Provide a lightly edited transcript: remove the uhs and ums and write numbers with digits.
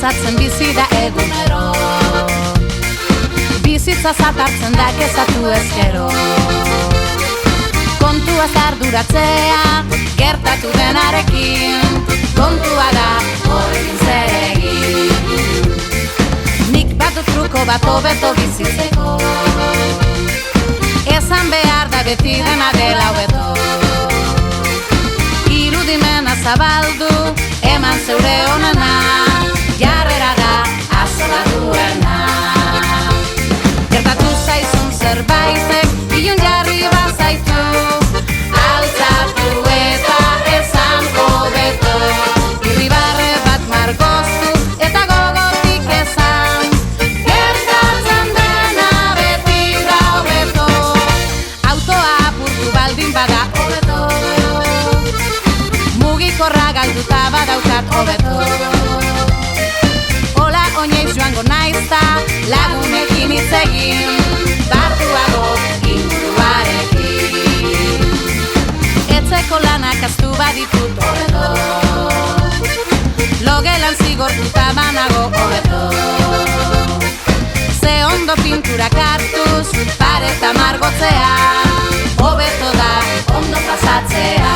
Ezatzen bizi da egunero, bizitza zatartzen da kezatu ezkero. Kontua zarduratzea, gertatu denarekin, kontua da horrekin zer egin. Nik batu truko bat hobeto bizitzeko, esan behar da beti dena dela hobeto. Irudimena zabaldu, eman zeure onena, jarrera da azola duena. Gertatu zaizun zerbaitek ilun jarri bazaitu, altzatu eta esan hobeto. Irribarre bat margoztu eta gogotik esan, gertatzen dena beti da hobeto. Autoa apurtu baldin bada hobeto, mugikorra galduta badaukat hobeto. Oinez joango naizta, lagunekin hitz egin, barruago inguruarekin. Etzeko lanak aztu baditut hobeto, logelan zigortuta banago hobeto. Ze ondo pinturak hartuz, pareta margotzea, hobeto da ondo pasatzea.